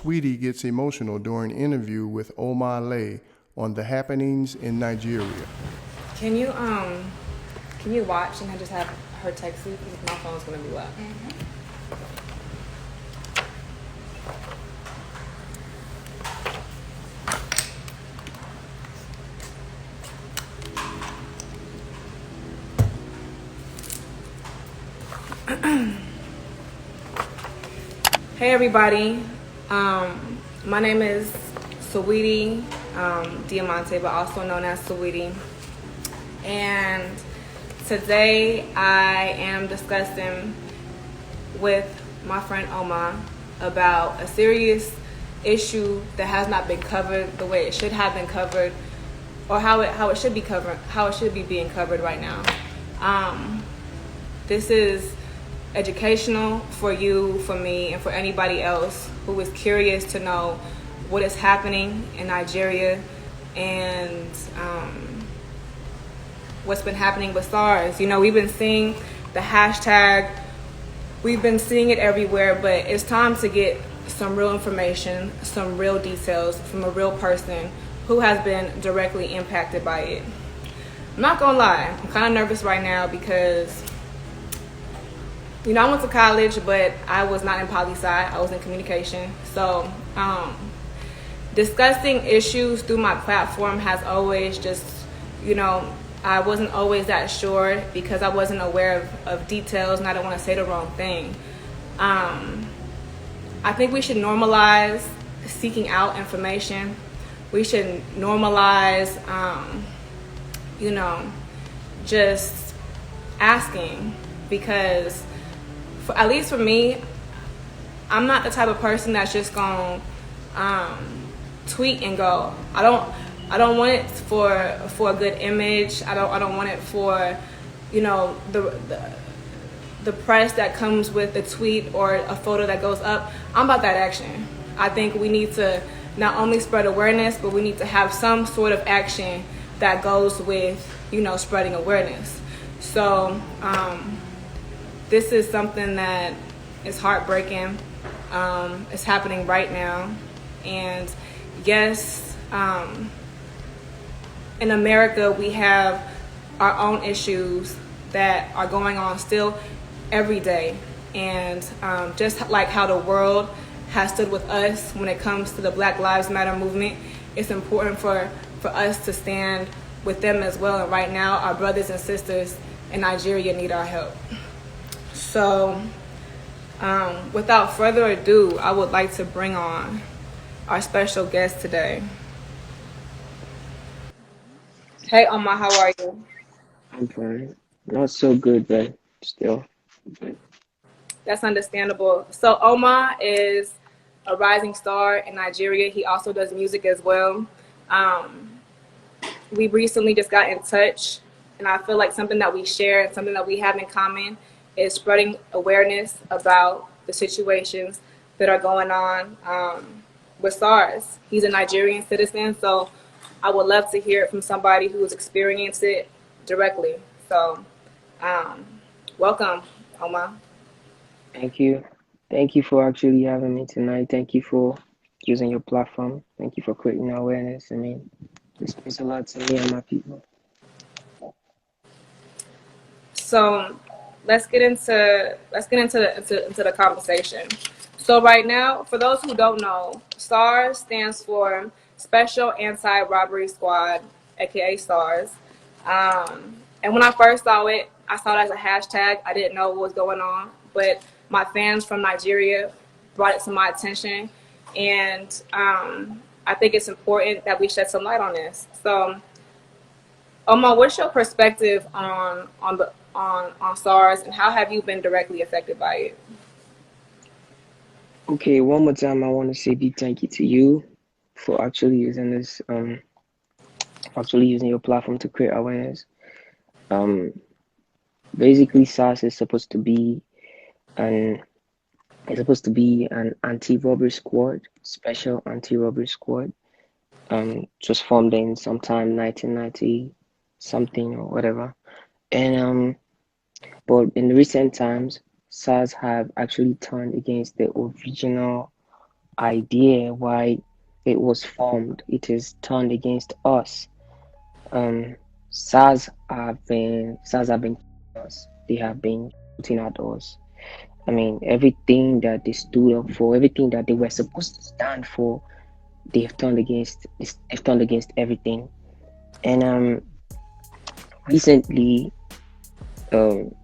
Saweetie gets emotional during interview with Omar Lay on the happenings in Nigeria. Can you watch and I just have her text you because my phone's gonna be loud. Hey everybody, my name is Saweetie Diamante, but also known as Saweetie. And today I am discussing with my friend Oma about a serious issue that has not been covered the way it should have been covered, or how it should be covered, how it should be being covered right now. This is educational for you, for me, and for anybody else who is curious to know what is happening in Nigeria and what's been happening with SARS. You know, we've been seeing the hashtag, we've been seeing it everywhere, but it's time to get some real information, some real details from a real person who has been directly impacted by it. I'm not gonna lie, I'm kind of nervous right now because, you know, I went to college, but I was not in poli-sci, I was in communication. So discussing issues through my platform has always just, you know, I wasn't always that sure because I wasn't aware of details and I don't want to say the wrong thing. I think we should normalize seeking out information. We should normalize, you know, just asking, because at least for me, I'm not the type of person that's just gonna tweet and go. I don't want it for a good image. I don't want it for, you know, the press that comes with a tweet or a photo that goes up. I'm about that action. I think we need to not only spread awareness, but we need to have some sort of action that goes with, you know, spreading awareness. So this is something that is heartbreaking. It's happening right now. And yes, in America, we have our own issues that are going on still every day. And just like how the world has stood with us when it comes to the Black Lives Matter movement, it's important for us to stand with them as well. And right now, our brothers and sisters in Nigeria need our help. So without further ado, I would like to bring on our special guest today. Hey, Oma, how are you? I'm fine. Not so good, but still good. That's understandable. So Oma is a rising star in Nigeria. He also does music as well. We recently just got in touch, and I feel like something that we share and something that we have in common is spreading awareness about the situations that are going on with SARS. He's a Nigerian citizen, so I would love to hear it from somebody who's experienced it directly. So welcome, Oma. Thank you. Thank you for actually having me tonight. Thank you for using your platform. Thank you for creating awareness. I mean, this means a lot to me and my people. So let's get into the conversation. So right now, for those who don't know, SARS stands for Special Anti-Robbery Squad, aka SARS. And when I first saw it, I saw it as a hashtag. I didn't know what was going on, but my fans from Nigeria brought it to my attention, and I think it's important that we shed some light on this. So, Oma, what's your perspective on SARS, and how have you been directly affected by it? Okay, one more time, I want to say big thank you to you for actually using this, actually using your platform to create awareness. Um, Basically, SARS is supposed to be an anti-robbery squad, special anti-robbery squad. It was formed in sometime 1990 something or whatever. And but in recent times, SARS have actually turned against the original idea why it was formed. It is turned against us. Um, SARS have been killing us. They have been shooting at us. I mean, everything that they stood up for, everything that they were supposed to stand for, they've turned against everything. And recently,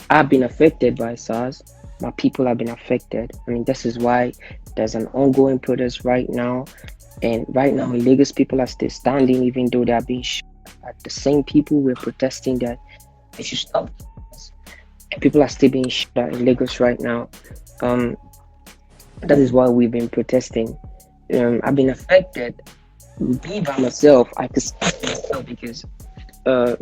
I've been affected by SARS. My people have been affected. I mean, this is why there's an ongoing protest right now. And right now in Lagos, people are still standing, even though they are being shot at. The same people were protesting that they should stop. And people are still being shot at in Lagos right now. Um, that is why we've been protesting. I've been affected. Me by myself, I could speak for myself because uh,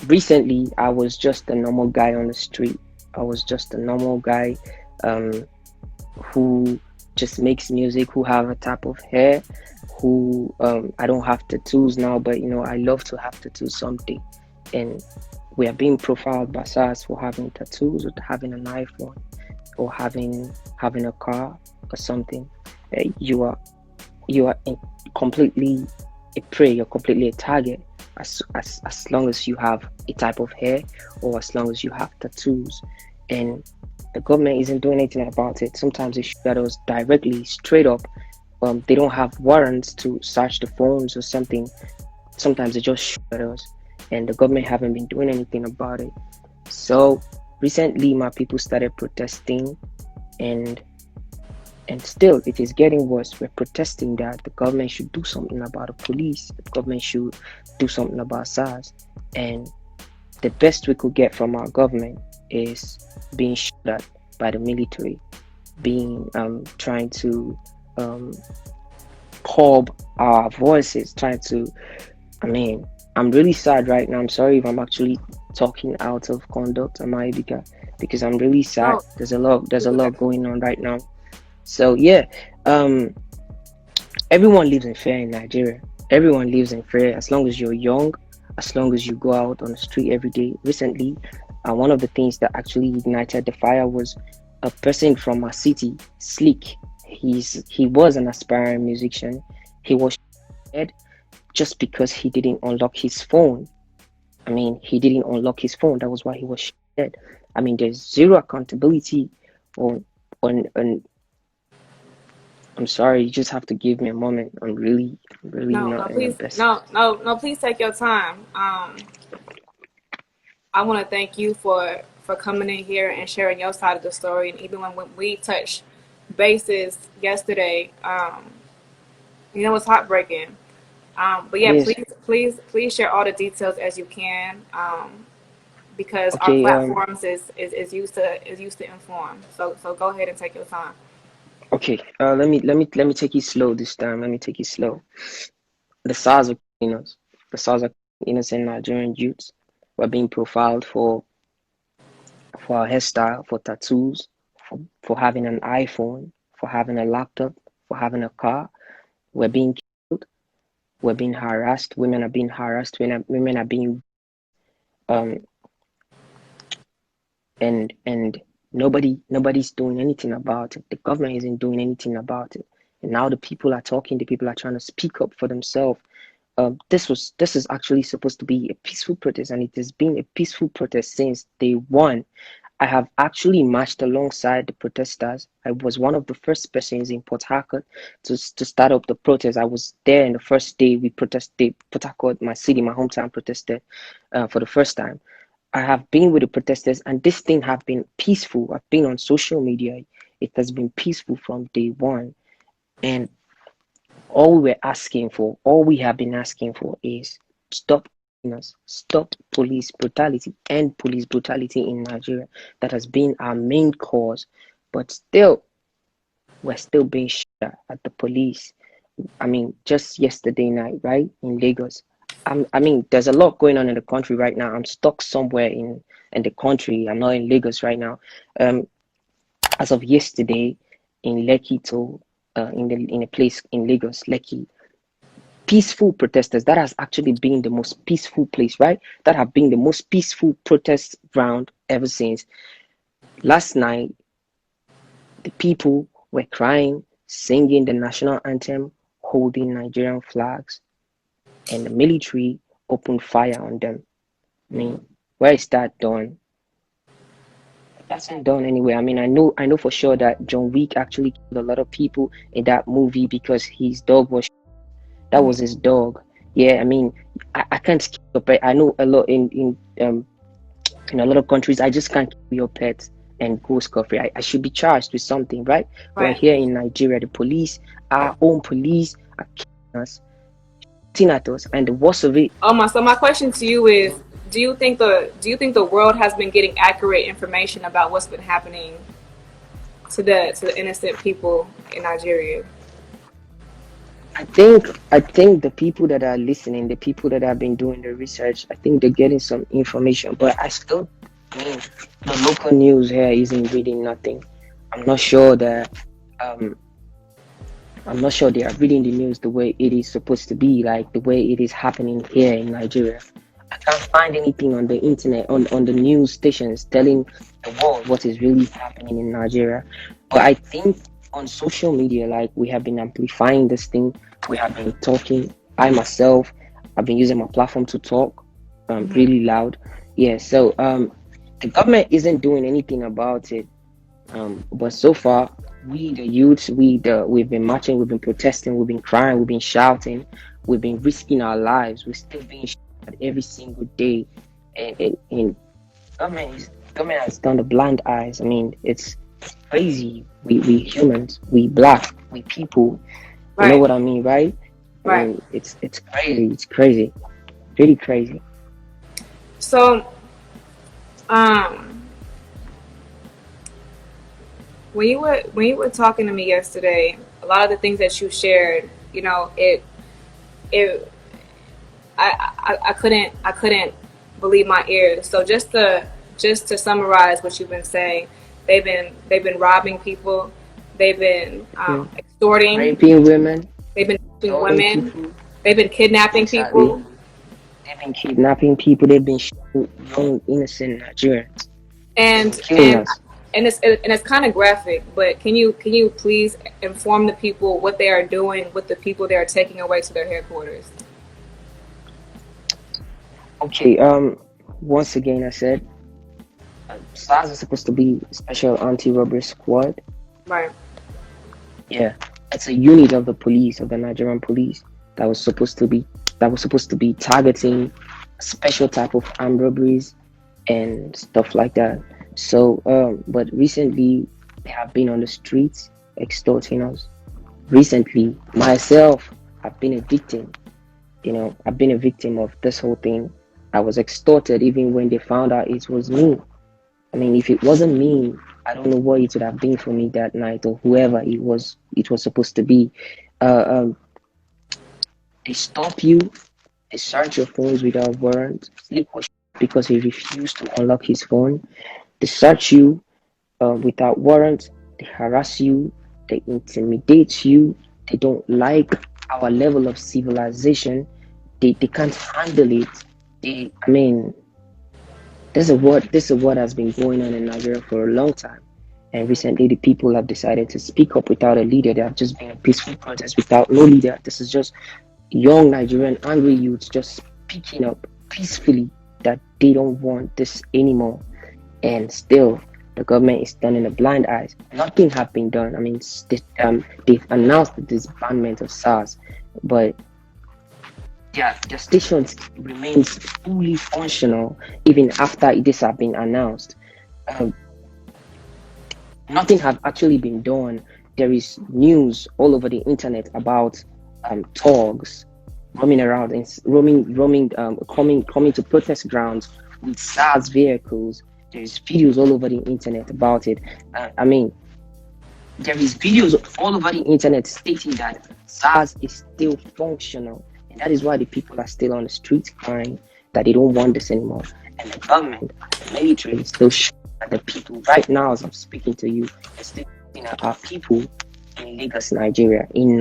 recently I was just a normal guy on the street. I was just a normal guy um, who just makes music, who have a type of hair, who I don't have tattoos now, but I love to have tattoos someday. And we are being profiled by SARS for having tattoos or having an iPhone or having a car or something. You are completely a prey. You're completely a target as long as you have a type of hair or as long as you have tattoos. And the government isn't doing anything about it. Sometimes they shoot at us directly, straight up. They don't have warrants to search the phones or something. Sometimes they just shoot at us, and the government haven't been doing anything about it. So recently, my people started protesting, and still it is getting worse. We're protesting that the government should do something about the police. The government should do something about SARS, and the best we could get from our government is being shot at by the military, being trying to um, curb our voices, trying to. I mean, I'm really sad right now. I'm sorry if I'm actually talking out of conduct, am I? Because I'm really sad. No, There's a lot going on right now. So yeah, um, everyone lives in fear in Nigeria. Everyone lives in fear as long as you're young, as long as you go out on the street every day. Recently, one of the things that actually ignited the fire was a person from our city, Slick. He was an aspiring musician. He was dead just because he didn't unlock his phone. I mean, he didn't unlock his phone. That was why he was dead. I mean, there's zero accountability on. I'm sorry, you just have to give me a moment. I'm really no, not no, in the please, best. no, please take your time. I want to thank you for coming in here and sharing your side of the story. And even when we touched bases yesterday, it's heartbreaking. But It yeah, is. please share all the details as you can, because our Okay, platforms is used to inform. So go ahead and take your time. okay. Let me take it slow this time. Let me take it slow. The SARS are killing us. The SARS are killing innocent Nigerian youths. We're being profiled for our hairstyle, for tattoos, for having an iPhone, for having a laptop, for having a car. We're being killed. We're being harassed. Women are being harassed. Women are being um and nobody's doing anything about it. The government isn't doing anything about it. And now the people are talking. The people are trying to speak up for themselves. This is actually supposed to be a peaceful protest, and it has been a peaceful protest since day one. I have actually marched alongside the protesters. I was one of the first persons in Port Harcourt to start up the protest. I was there in the first day we protested. Port Harcourt, my city, my hometown, protested for the first time. I have been with the protesters, and this thing have been peaceful. I've been on social media. It has been peaceful from day one. And all we have been asking for is stop us, stop police brutality, end police brutality in Nigeria. That has been our main cause. But still, we're still being shot at the police. I mean, just yesterday night, right, in Lagos. I mean, there's a lot going on in the country right now. I'm stuck somewhere in the country. I'm not in Lagos right now. Um, as of yesterday, in Lekki to in a place in Lagos, Lekki, peaceful protesters. That has actually been the most peaceful place, right? That have been the most peaceful protest ground ever since. Last night, the people were crying, singing the national anthem, holding Nigerian flags, and the military opened fire on them. I mean, where is that done? That's not done anyway. I mean, I know for sure that John Wick actually killed a lot of people in that movie because his dog was that was his dog. Yeah, I mean, I can't keep a pet. I know a lot in a lot of countries. I just can't keep your pet and go scot-free. I should be charged with something, right? But Right. here in Nigeria, the police, our own police, are killing us, shooting at us, and the worst of it, So my question to you is, do you think the world has been getting accurate information about what's been happening to the innocent people in Nigeria? I think the people that are listening, the people that have been doing the research, I think they're getting some information. But I mean, the local news here isn't reading nothing. I'm not sure that um I'm not sure they are reading the news the way it is supposed to be, like the way it is happening here in Nigeria. I can't find anything on the internet, on the news stations telling the world what is really happening in Nigeria. But I think on social media, like we have been amplifying this thing, we have been talking. I myself, I've been using my platform to talk really loud. Yeah, so the government isn't doing anything about it. But so far, we the youths, we've been marching, we've been protesting, we've been crying, we've been shouting, we've been risking our lives. We're still being shot every single day, and government has done the blind eyes. I mean, it's crazy. We humans, we black, we people. You know Right. what I mean, right? I Right. mean, it's crazy. It's crazy, really crazy. So, um, when you were talking to me yesterday, a lot of the things that you shared, you know, it I couldn't believe my ears. So just to summarize what you've been saying, they've been robbing people, they've been Mhm. extorting, Raping women, they've been raping killing women, people. they've been kidnapping Exactly. people, They've been kidnapping people. They've been shooting young, innocent Nigerians. They've been and killing us. and it's kind of graphic. But can you please inform the people what they are doing with the people they are taking away to their headquarters? Okay. Once again, I said SARS is supposed to be Special Anti-Robbery Squad. Right. Yeah, it's a unit of the police, of the Nigerian police, that was supposed to be targeting a special type of armed robberies and stuff like that. So, but recently they have been on the streets extorting us. Recently, myself, I've been a victim. I've been a victim of this whole thing. I was extorted even when they found out it was me. I mean, if it wasn't me, I don't know what it would have been for me that night, or whoever it was supposed to be. Uh, um, they stop you, they search your phones without warrant. Sleep was because he refused to unlock his phone. They search you without warrant. They harass you. They intimidate you. They don't like our level of civilization. They can't handle it. I mean, this is what has been going on in Nigeria for a long time. And recently, the people have decided to speak up without a leader. They have just been a peaceful protest without no leader. This is just young Nigerian angry youths just speaking up peacefully that they don't want this anymore. And still, the government is turning a blind eye. Nothing has been done. I mean, they've announced the disbandment of SARS, but their stations remains fully functional even after this has been announced. Um, Nothing have actually been done. There is news all over the internet about thugs roaming around and coming to protest grounds with SARS vehicles. There's videos all over the internet about it. I mean, there is videos all over the internet stating that SARS is still functional, and that is why the people are still on the streets crying that they don't want this anymore. And the government, the military, is still shooting at the people right now as I'm speaking to you. They're still shooting at our people in Lagos, Nigeria, in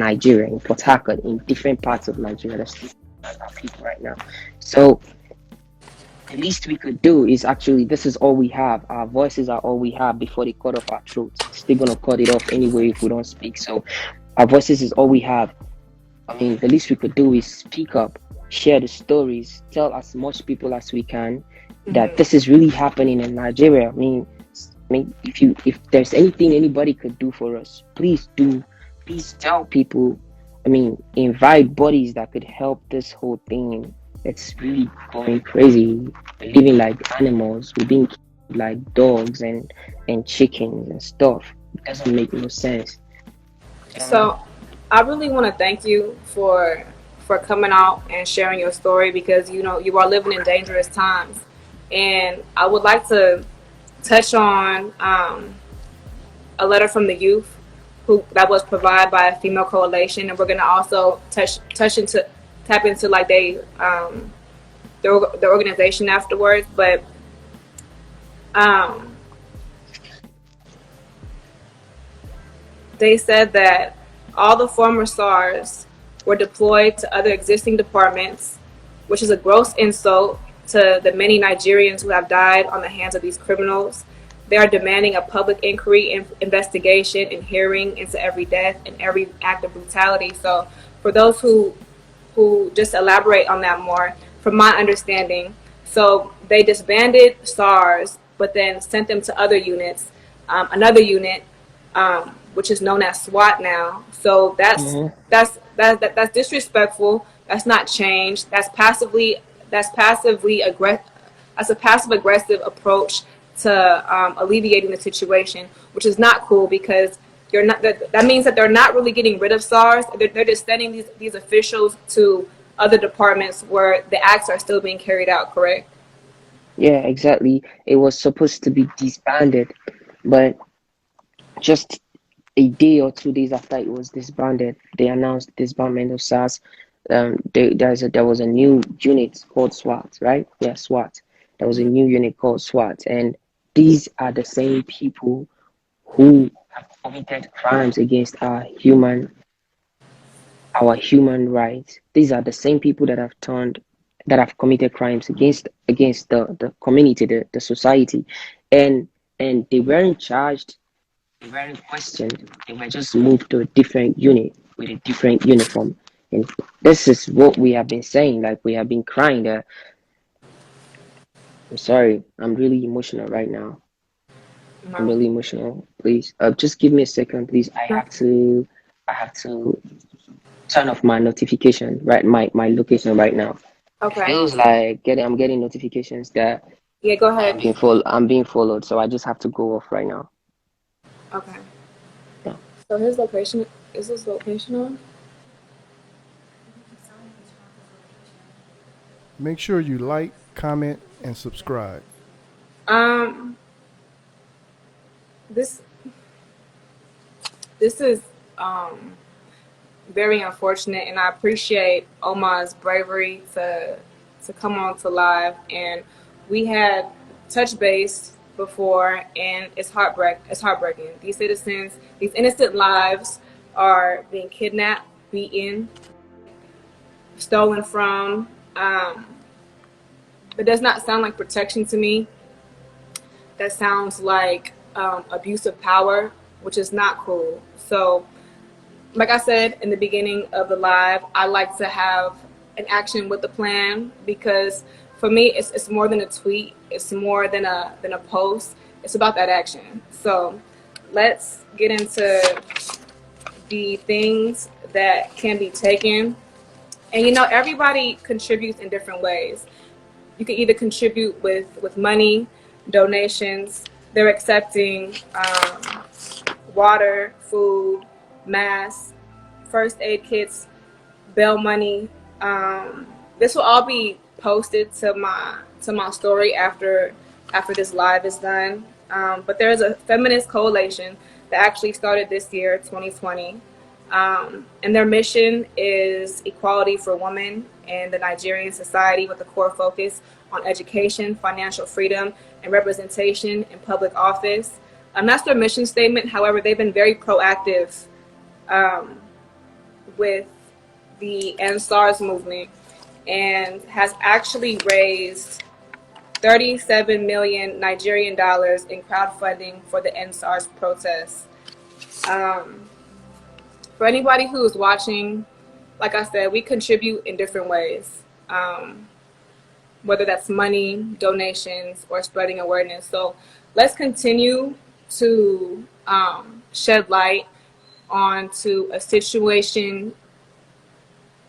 Port Harcourt, in different parts of Nigeria. They're still shooting at our people right now. So the least we could do is actually, this is all we have. Our voices are all we have before they cut off our throats. They're still gonna cut it off anyway if we don't speak. So our voices is all we have. I mean, the least we could do is speak up, share the stories, tell as much people as we can that this is really happening in Nigeria. I mean, if there's anything anybody could do for us, please do. Please tell people. I mean, invite bodies that could help this whole thing. It's really going crazy. We're living like animals. We're being killed like dogs and chickens and stuff. It doesn't make no sense. You know what I mean? So I really want to thank you for coming out and sharing your story, because you are living in dangerous times, and I would like to touch on a letter from the youth who that was provided by a female coalition, and we're gonna also tap into like the organization afterwards, but um, they said that all the former SARS were deployed to other existing departments, which is a gross insult to the many Nigerians who have died on the hands of these criminals. They are demanding a public inquiry, investigation, and hearing into every death and every act of brutality. So, for those who just elaborate on that more, from my understanding, so they disbanded SARS, but then sent them to other units, another unit, which is known as SWAT now. So Mm-hmm. that's disrespectful. That's not change. That's passively aggressive. That's a passive aggressive approach to alleviating the situation, which is not cool, because you're not. That means that they're not really getting rid of SARS. They're just sending these officials to other departments where the acts are still being carried out. Correct? Yeah, exactly. It was supposed to be disbanded, but just a day or 2 days after it was disbanded, they announced disbandment of SARS. There was a new unit called SWAT, right? Yeah, SWAT. There was a new unit called SWAT, and these are the same people who have committed crimes against our human rights. These are the same people that have committed crimes against the community, the society, and they weren't charged, they weren't questioned. They were just moved to a different unit with a different uniform. And this is what we have been saying. Like, we have been crying that. I'm sorry. I'm really emotional right now. I'm No. really emotional. Please, just give me a second, please. I No. have to. I have to turn off my notification. Right, my location right now. It Okay. feels like I'm getting notifications that Yeah. Go ahead. I'm being followed. So I just have to go off right now. Okay. Yeah. So his location is his location on? Make sure you like, comment, and subscribe. Um. This this is um very unfortunate, and I appreciate Omar's bravery to come on to live. And we had touch base before, and it's heartbreaking. These citizens, these innocent lives, are being kidnapped, beaten, stolen from. It does not sound like protection to me. That sounds like abuse of power, which is not cool. So, like I said in the beginning of the live, I like to have an action with a plan, because for me, it's more than a tweet. It's more than a post. It's about that action. So let's get into the things that can be taken. And everybody contributes in different ways. You can either contribute with money, donations. They're accepting water, food, masks, first aid kits, bail money. This will all be posted to my story after this live is done. But there is a feminist coalition that actually started this year, 2020, and their mission is equality for women in the Nigerian society, with a core focus on education, financial freedom, and representation in public office. That's their mission statement. However, they've been very proactive um, with the s.a.r.s movement, and has actually raised $37 million Nigerian dollars in crowdfunding for the s.a.r.s protests. For anybody who is watching, like I said, we contribute in different ways, whether that's money, donations, or spreading awareness. So let's continue to shed light onto a situation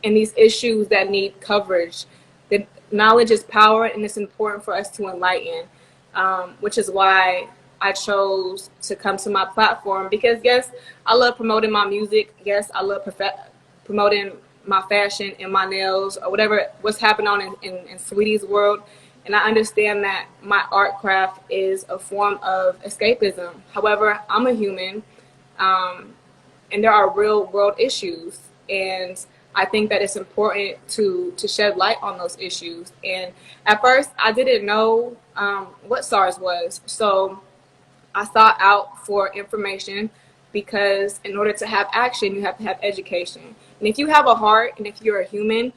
and these issues that need coverage. The knowledge is power, and it's important for us to enlighten, which is why I chose to come to my platform, because yes, I love promoting my music. Yes, I love promoting my fashion and my nails or what's happening on in Saweetie's world. And I understand that my art craft is a form of escapism. However, I'm a human, and there are real world issues. And I think that it's important to shed light on those issues. And at first, I didn't know what s.a.r.s was. So I sought out for information, because in order to have action, you have to have education. And if you have a heart and if you're a human,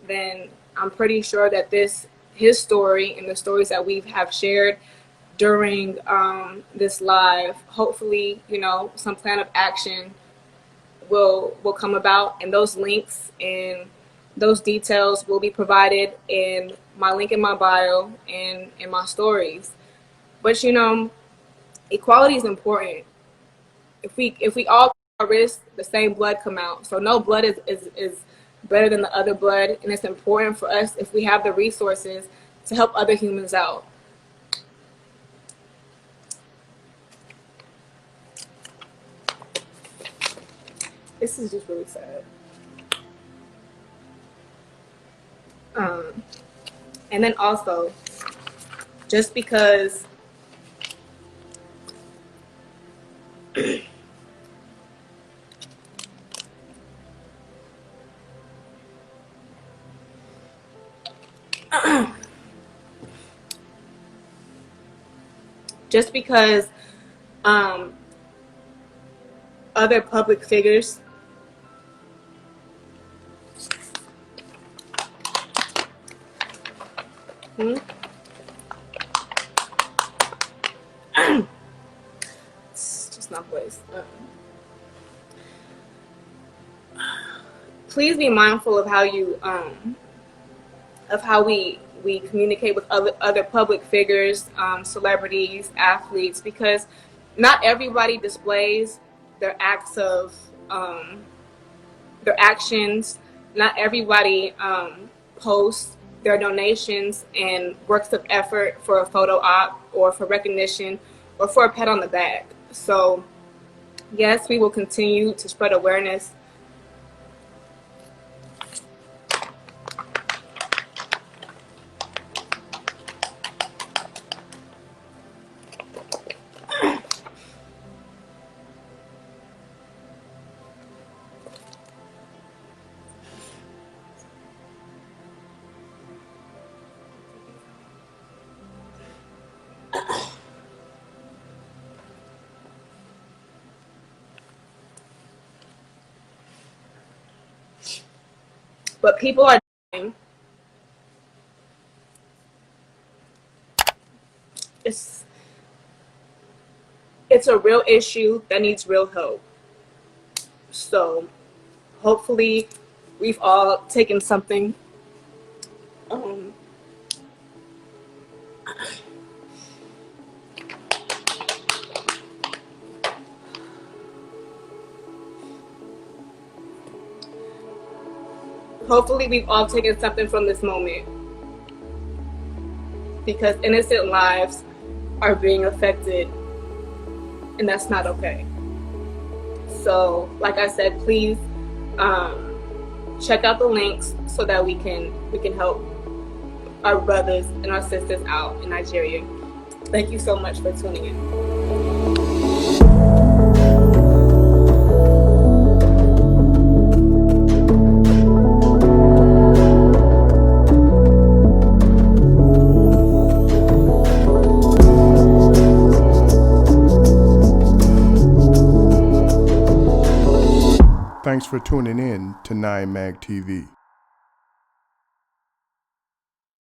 then I'm pretty sure that his story and the stories that we have shared during this live, hopefully, some plan of action will come about, and those links and those details will be provided in my link in my bio and in my stories. But equality is important. If we all risk, the same blood come out. So no blood is better than the other blood, and it's important for us, if we have the resources, to help other humans out. This is just really sad. And then also, just because just because other public figures it's just not place. Please be mindful of how you we communicate with other public figures, celebrities, athletes, because not everybody displays their acts of their actions. Not everybody posts their donations and works of effort for a photo op or for recognition or for a pat on the back. So yes, we will continue to spread awareness. But people are dying. It's a real issue that needs real help. So hopefully we've all taken something hopefully we've all taken something from this moment, because innocent lives are being affected, and that's not okay. So like I said, please check out the links so that we can help our brothers and our sisters out in Nigeria. Thank you so much for tuning in. Thanks for tuning in to 9 Mag TV.